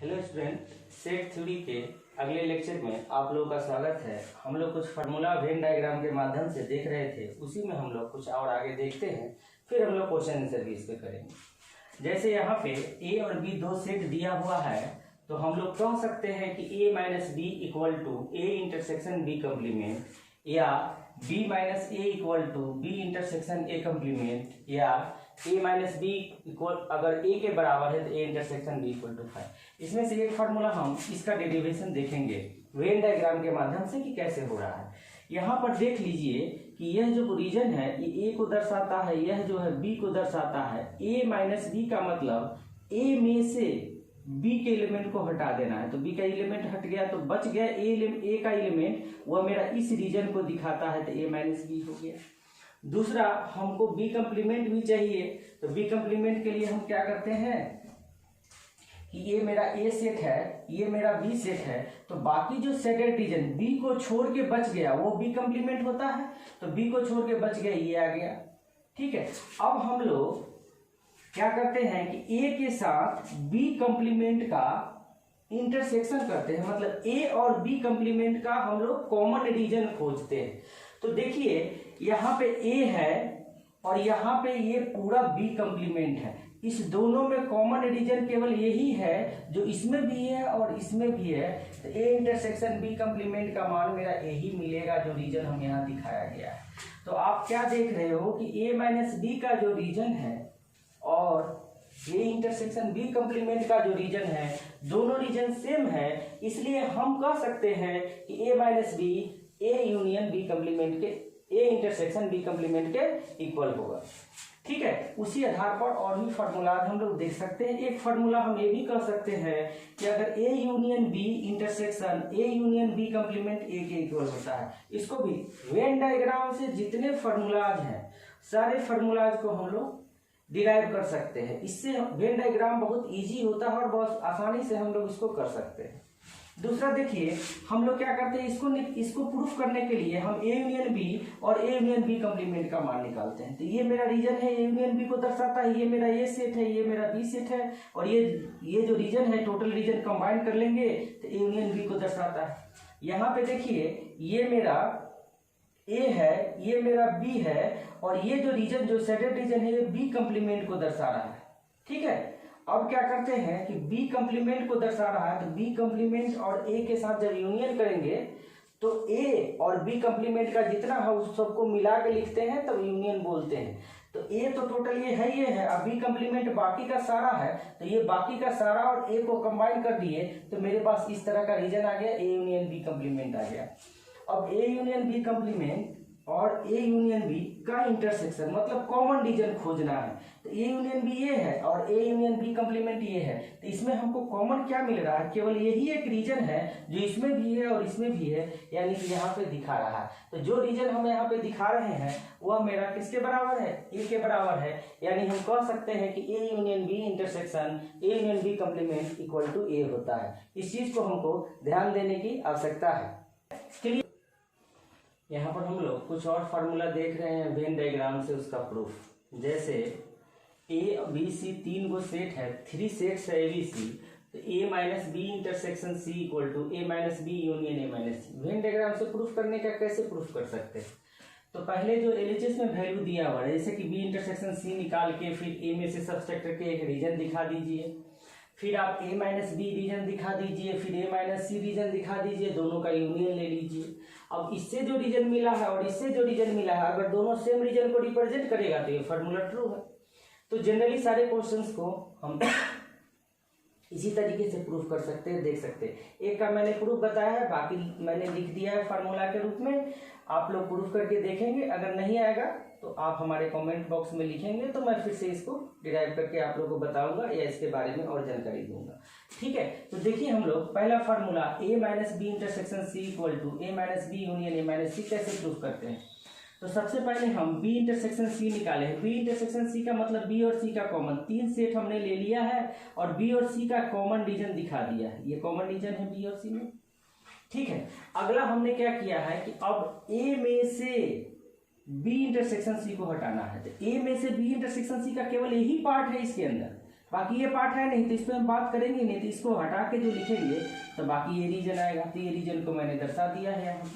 Hello student, set theory के अगले lecture में आप लोगों का स्वागत है। हम लोग कुछ फार्मूला वेन डायग्राम के माध्यम से देख रहे थे, उसी में हम लोग कुछ और आगे देखते हैं, फिर हम लोग क्वेश्चन आंसर भी इस पे करेंगे। जैसे यहाँ पे ए और बी दो सेट दिया हुआ है, तो हम लोग कह सकते हैं कि A minus B equal to A intersection B complement, या B minus A equal to B intersection A complement, या ए माइनस बी इक्वल, अगर ए के बराबर है तो A intersection B equal to 5। इसमें से एक फार्मूला हम इसका डेरिवेशन देखेंगे वेन डायग्राम के माध्यम से कि कैसे हो रहा है। यहाँ पर देख लीजिए कि यह जो रीजन है ये ए को दर्शाता है, यह जो है बी को दर्शाता है। ए माइनस बी का मतलब ए में से बी के एलिमेंट को हटा देना है, तो बी का एलिमेंट हट गया तो बच गया ए का एलिमेंट, वह मेरा इस रीजन को दिखाता है, तो ए माइनस बी हो गया। दूसरा, हमको बी कम्प्लीमेंट भी चाहिए, तो बी कम्प्लीमेंट के लिए हम क्या करते हैं कि ये मेरा ए सेट है, ये मेरा बी सेट है, तो बाकी जो सेटेड रीजन बी को छोड़ के बच गया वो बी कम्प्लीमेंट होता है, तो बी को छोड़ के बच गया, ये आ गया। ठीक है, अब हम लोग क्या करते हैं कि ए के साथ बी कम्प्लीमेंट का इंटरसेक्शन करते हैं, मतलब ए और बी कम्प्लीमेंट का हम लोग कॉमन रीजन खोजते हैं। तो देखिए यहाँ पे ए है और यहाँ पे ये पूरा बी कम्प्लीमेंट है, इस दोनों में कॉमन रीजन केवल यही है जो इसमें भी है और इसमें भी है, तो ए इंटरसेक्शन बी कम्प्लीमेंट का मान मेरा यही मिलेगा जो रीजन हम यहाँ दिखाया गया है। तो आप क्या देख रहे हो कि ए माइनस बी का जो रीजन है और ए इंटरसेक्शन बी कम्प्लीमेंट का जो रीजन है, दोनों रीजन सेम है, इसलिए हम कह सकते हैं कि A minus B A union B complement के, ए इंटरसेक्शन बी कम्प्लीमेंट के इक्वल होगा। ठीक है, उसी आधार पर और भी फार्मूला हम लोग देख सकते हैं। एक फार्मूला हम ये भी कह सकते हैं कि अगर A union B intersection A union B complement A के इक्वल होता है, इसको भी वेन डायग्राम से जितने फार्मूलाज हैं सारे फार्मूलाज को हम लोग डिराइव कर सकते हैं। इससे वेन डायग्राम बहुत इजी होता है और बहुत आसानी से हम लोग इसको कर सकते हैं। दूसरा देखिए, हम लोग क्या करते हैं, इसको प्रूफ करने के लिए हम ए यूनियन बी और ए यूनियन बी कम्प्लीमेंट का मान निकालते हैं। तो ये मेरा रीजन है, ए यूनियन बी को दर्शाता है, ये मेरा ए सेट है, ये मेरा बी सेट है, और ये जो रीजन है टोटल रीजन कंबाइन कर लेंगे तो ए यूनियन बी को दर्शाता है। यहाँ पे देखिए ये मेरा ए है, ये मेरा बी है, और ये जो रीजन जो सेटेड रीजन है ये बी कम्प्लीमेंट को दर्शा रहा है। ठीक है, अब क्या करते हैं कि बी कम्प्लीमेंट को दर्शा रहा है, तो बी कम्प्लीमेंट और ए के साथ जब यूनियन करेंगे तो ए और बी कम्प्लीमेंट का जितना है उस सबको मिला के लिखते हैं, तब यूनियन बोलते हैं। तो ए तो टोटल ये है, अब बी कम्प्लीमेंट बाकी का सारा है, तो ये बाकी का सारा और ए को कंबाइन कर दिए तो मेरे पास इस तरह का रीजन आ गया, ए यूनियन बी कम्प्लीमेंट आ गया। अब ए यूनियन बी कम्प्लीमेंट और ए यूनियन बी का इंटरसेक्शन मतलब कॉमन रीजन खोजना है, तो ए यूनियन बी ये है और ए यूनियन बी कम्प्लीमेंट ये है, तो इसमें हमको कॉमन क्या मिल रहा है, केवल यही एक रीजन है जो इसमें भी है और इसमें भी है, यानी कि यहाँ पे दिखा रहा है। तो जो रीजन हम यहाँ पे दिखा रहे हैं वह मेरा किसके बराबर है, ए के बराबर है, यानी हम कह सकते हैं कि A union B intersection A union B complement equal to A होता है। इस चीज को हमको ध्यान देने की आवश्यकता है। यहाँ पर हम लोग कुछ और फार्मूला देख रहे हैं वेन डायग्राम से उसका प्रूफ। जैसे ए बी सी तीन गो सेट है, थ्री सेट्स है ए बी सी, तो A minus B intersection C equal to A minus B union A minus C. Venn diagram से प्रूफ करने का कैसे प्रूफ कर सकते हैं, तो पहले जो एलएचएस में वैल्यू दिया हुआ है, जैसे कि बी इंटरसेक्शन सी निकाल के फिर ए में से सब्सट्रैक्ट करके एक रीजन दिखा दीजिए, फिर आप ए माइनस बी रीजन दिखा दीजिए, फिर ए माइनस सी रीजन दिखा दीजिए, दोनों का यूनियन ले लीजिए। अब इससे जो रीजन मिला है और इससे जो रीजन मिला है, अगर दोनों सेम रीजन को रिप्रेजेंट करेगा तो ये फार्मूला ट्रू है। तो जनरली सारे क्वेश्चंस को हम इसी तरीके से प्रूफ कर सकते हैं, देख सकते हैं। एक का मैंने प्रूफ बताया है, बाकी मैंने लिख दिया है फार्मूला के रूप में, आप लोग प्रूफ करके देखेंगे। अगर नहीं आएगा तो आप हमारे कमेंट बॉक्स में लिखेंगे, तो मैं फिर से इसको डिराइव करके आप लोगों को बताऊंगा या इसके बारे में और जानकारी दूंगा। ठीक है, तो देखिए हम लोग पहला formula A minus B intersection C equal to A minus B union A minus C कैसे प्रूफ करते हैं। तो सबसे पहले हम बी इंटरसेक्शन सी निकाले हैं। बी इंटरसेक्शन सी का मतलब बी और सी का कॉमन, तीन सेट हमने ले लिया है और बी और सी का कॉमन रीजन दिखा दिया है, ये कॉमन रीजन है बी और सी में। ठीक है, अगला हमने क्या किया है कि अब ए में से बी इंटरसेक्शन सी को हटाना है, तो ए में से बी इंटरसेक्शन सी का केवल यही पार्ट है इसके अंदर, बाकी ये पार्ट है नहीं तो इस पर हम बात करेंगे नहीं, तो इसको हटा के जो लिखेंगे तो बाकी ये रीजन आएगा। तो ये रीजन को मैंने दर्शा दिया है यहाँ पे।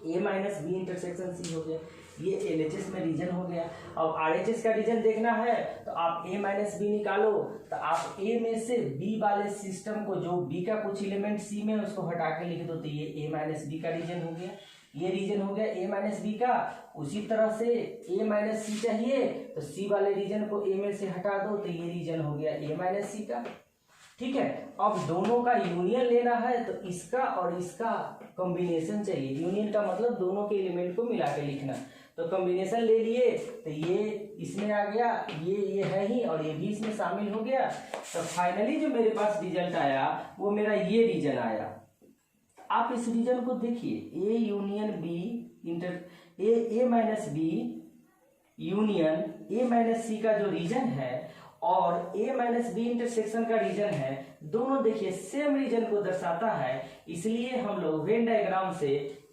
ए माइनस बी इंटरसेक्शन सी हो गया, ये एलएचएस में रीजन हो गया। अब आरएचएस का रीजन देखना है तो आप ए माइनस बी निकालो, तो आप ए में से बी वाले सिस्टम को, जो बी का कुछ एलिमेंट सी में, उसको हटा के लिख दो, तो ये ए माइनस बी का रीजन हो गया। ये रीजन हो गया ए माइनस बी का। उसी तरह से ए माइनस सी चाहिए तो सी वाले रीजन को ए में से हटा दो, तो ये रीजन हो गया ए माइनस सी का। ठीक है, अब दोनों का यूनियन लेना है तो इसका और इसका कॉम्बिनेशन चाहिए। यूनियन का मतलब दोनों के एलिमेंट को मिला के लिखना। तो कॉम्बिनेशन ले लिए तो ये इसमें आ गया, ये है ही, और ये भी इसमें शामिल हो गया। तो फाइनली जो मेरे पास रिजल्ट आया वो मेरा ये रीजन आया। आप इस रीजन को देखिए, A union B A minus B union A minus C का जो रीजन है और ए माइनस बी इंटरसेक्शन का रीजन है, दोनों देखिए सेम रीजन को दर्शाता है। इसलिए हम लोग वेन डायग्राम से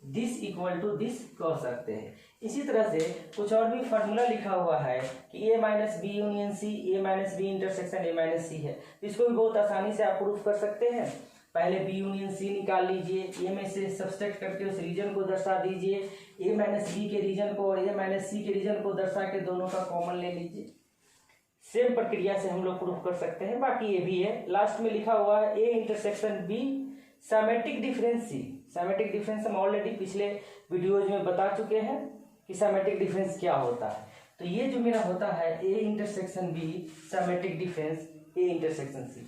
दिस इक्वल टू दिस कह सकते हैं। इसी तरह से कुछ और भी फार्मूला लिखा हुआ है कि A minus B union C A minus B intersection A minus C है। इसको भी बहुत आसानी से आप प्रूफ कर सकते हैं। पहले बी यूनियन सी निकाल लीजिए, ए में से सब्सट्रैक्ट करके उस रीजन को दर्शा दीजिए, ए माइनस बी के रीजन को और ए माइनस सी के रीजन को दर्शा के दोनों का कॉमन ले लीजिए। सेम प्रक्रिया से हम लोग प्रूफ कर सकते हैं। बाकी ये भी है, लास्ट में लिखा हुआ है A intersection B symmetric difference C. Symmetric difference हम ऑलरेडी पिछले वीडियोज में बता चुके हैं कि सिमेट्रिक डिफरेंस क्या होता है। तो ये जो मेरा होता है A intersection B symmetric difference A intersection C.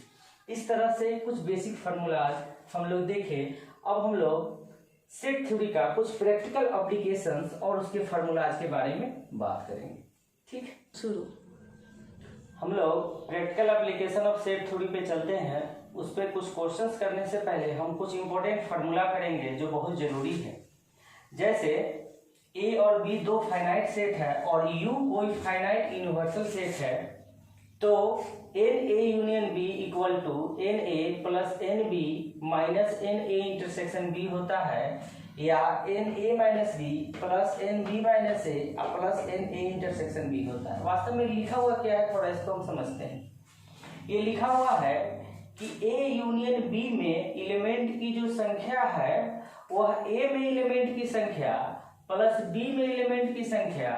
इस तरह से कुछ बेसिक फार्मूलाज हम लोग देखें। अब हम लोग सेट थ्योरी का कुछ प्रैक्टिकल एप्लीकेशंस और उसके फार्मूलाज के बारे में बात करेंगे। ठीक है, शुरू हम लोग practical application of set theory पे चलते हैं। उस पर कुछ क्वेश्चंस करने से पहले हम कुछ इंपॉर्टेंट फार्मूला करेंगे जो बहुत जरूरी है। जैसे ए और बी दो फाइनाइट सेट है और यू कोई फाइनाइट यूनिवर्सल सेट है, तो n A union B equal to n A plus n B minus n A intersection B होता है, या n A minus B plus n B minus A plus n A intersection B होता है। वास्तव में लिखा हुआ क्या है, थोड़ा इसको हम समझते हैं। ये लिखा हुआ है कि ए यूनियन बी में एलिमेंट की जो संख्या है वह ए में एलिमेंट की संख्या प्लस बी में एलिमेंट की संख्या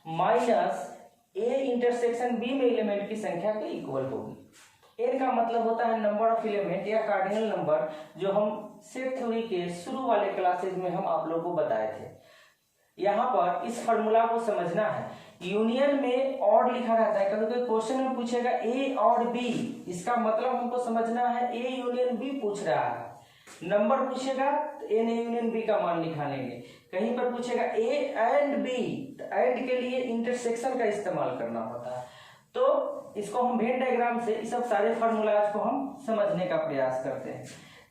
माइनस ए इंटरसेक्शन बी में एलिमेंट की संख्या के इक्वल होगी। एन का मतलब होता है नंबर ऑफ एलिमेंट या कार्डिनल नंबर, जो हम सेट थ्योरी के शुरू वाले क्लासेज में हम आप लोगों को बताए थे। यहाँ पर इस फार्मूला को समझना है। यूनियन में और लिखा रहता है, कभी क्वेश्चन में पूछेगा ए और बी, इसका मतलब हमको समझना है ए यूनियन बी पूछ रहा है। नंबर पूछेगा तो एन यूनियन बी का मान लिखा लेंगे। कहीं पर पूछेगा ए एंड बी, तो एंड के लिए इंटरसेक्शन का इस्तेमाल करना होता है। तो इसको हम वेन डायग्राम से इस सब सारे फार्मूलाज को हम समझने का प्रयास करते हैं।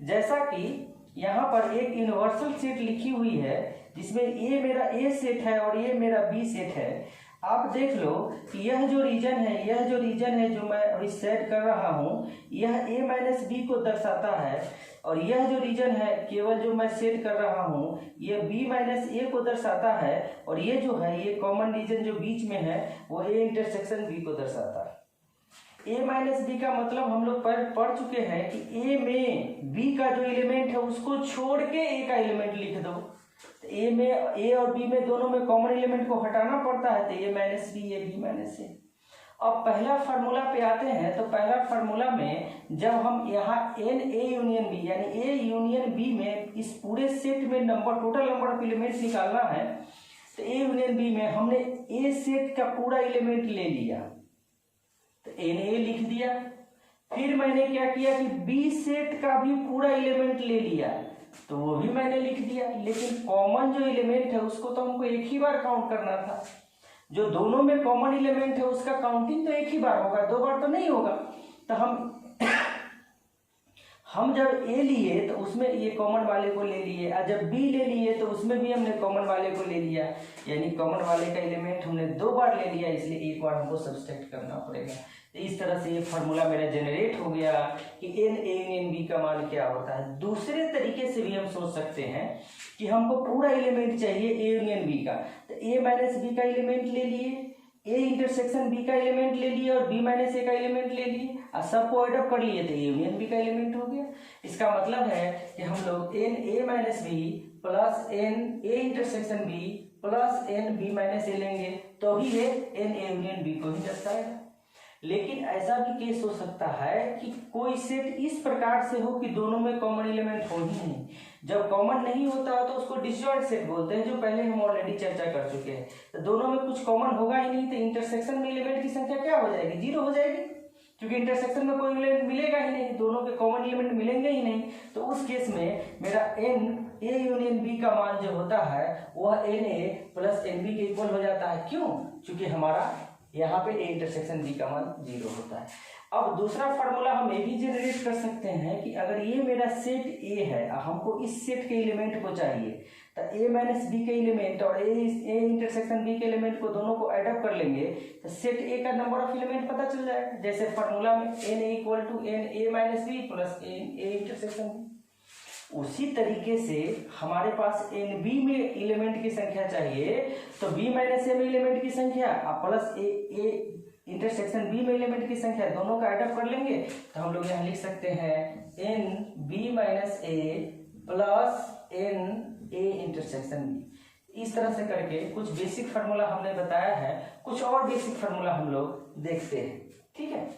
जैसा कि यहाँ पर एक यूनिवर्सल सेट लिखी हुई है जिसमें ये मेरा ए सेट है और ये मेरा बी सेट है। आप देख लो कि यह जो रीजन है जो मैं अभी सेट कर रहा हूँ, यह ए माइनस बी को दर्शाता है, और यह जो रीजन है केवल जो मैं सेट कर रहा हूँ यह बी माइनस ए को दर्शाता है, और ये जो है ये कॉमन रीजन जो बीच में है वो ए इंटरसेक्शन बी को दर्शाता है। ए माइनस बी का मतलब हम लोग पढ़ चुके हैं कि ए में बी का जो एलिमेंट है उसको छोड़ के ए का एलिमेंट लिख दो। तो ए में ए और बी में दोनों में कॉमन एलिमेंट को हटाना पड़ता है, तो A minus B A B minus A. अब पहला फार्मूला पे आते हैं। तो पहला फार्मूला में जब हम यहाँ एन ए यूनियन बी यानी ए यूनियन बी में इस पूरे सेट में number total number of elements निकालना है, तो ए यूनियन बी में हमने ए सेट का पूरा एलिमेंट ले लिया तो एन ए लिख दिया। फिर मैंने क्या किया कि बी सेट का भी पूरा एलिमेंट ले लिया तो वो भी मैंने लिख दिया। लेकिन कॉमन जो एलिमेंट है उसको तो हमको एक ही बार काउंट करना था। जो दोनों में कॉमन एलिमेंट है उसका काउंटिंग तो एक ही बार होगा, दो बार तो नहीं होगा। तो हम जब ए लिए तो उसमें ये कॉमन वाले को ले लिए, और जब बी ले लिए तो उसमें भी हमने कॉमन वाले को ले लिया, यानी कॉमन वाले का एलिमेंट हमने दो बार ले लिया, इसलिए एक बार हमको सब्सट्रैक्ट करना पड़ेगा। तो इस तरह से ये फार्मूला मेरा जनरेट हो गया कि एन ए यूनियन बी का मान क्या होता है। दूसरे तरीके से भी हम सोच सकते हैं कि हमको पूरा एलिमेंट चाहिए ए यूनियन बी का, तो ए माइनस बी का एलिमेंट ले लिए, ए इंटरसेक्शन बी का एलिमेंट ले लिए और बी माइनस ए का एलिमेंट ले लिए और सबको एड अप कर लिए तो ए यूनियन बी का एलिमेंट हो गया। इसका मतलब है कि हम लोग n A minus B plus n A intersection B plus n B minus A लेंगे तो ही ये एन ए यूनियन बी को ही दर्शाएगा। लेकिन ऐसा भी केस हो सकता है कि कोई सेट इस प्रकार से हो कि दोनों में कॉमन एलिमेंट हो ही नहीं। जब कॉमन नहीं होता तो उसको डिसजॉइंट सेट बोलते हैं, जो पहले हम ऑलरेडी चर्चा कर चुके हैं। तो दोनों में कुछ कॉमन होगा ही नहीं तो इंटरसेक्शन में एलिमेंट की संख्या क्या हो जाएगी, जीरो हो जाएगी, क्योंकि इंटरसेक्शन में कोई एलिमेंट मिलेगा ही नहीं, दोनों के कॉमन एलिमेंट मिलेंगे ही नहीं। तो उस केस में मेरा एन ए यूनियन बी का मान जो होता है वह n A plus n B के इक्वल हो जाता है। क्यों? क्योंकि हमारा यहाँ पे ए इंटरसेक्शन बी का मान जीरो होता है। अब दूसरा फार्मूला हम ये भी जनरेट कर सकते हैं कि अगर ये मेरा सेट ए है, हमको इस सेट के एलिमेंट को चाहिए, तो ए माइनस बी के एलिमेंट और ए इंटरसेक्शन बी के एलिमेंट को दोनों को एड अप कर लेंगे तो सेट ए का नंबर ऑफ एलिमेंट पता चल जाएगा। जैसे फार्मूला में n A equal to n A minus B plus n A intersection B. उसी तरीके से हमारे पास एन बी में एलिमेंट की संख्या चाहिए तो बी माइनस ए में एलिमेंट की संख्या प्लस ए इंटरसेक्शन बी में एलिमेंट की संख्या दोनों का एडअप कर लेंगे तो हम लोग यहाँ लिख सकते हैं n B minus A plus n A intersection B. इस तरह से करके कुछ बेसिक फार्मूला हमने बताया है, कुछ और बेसिक फार्मूला हम लोग देखते हैं। ठीक है।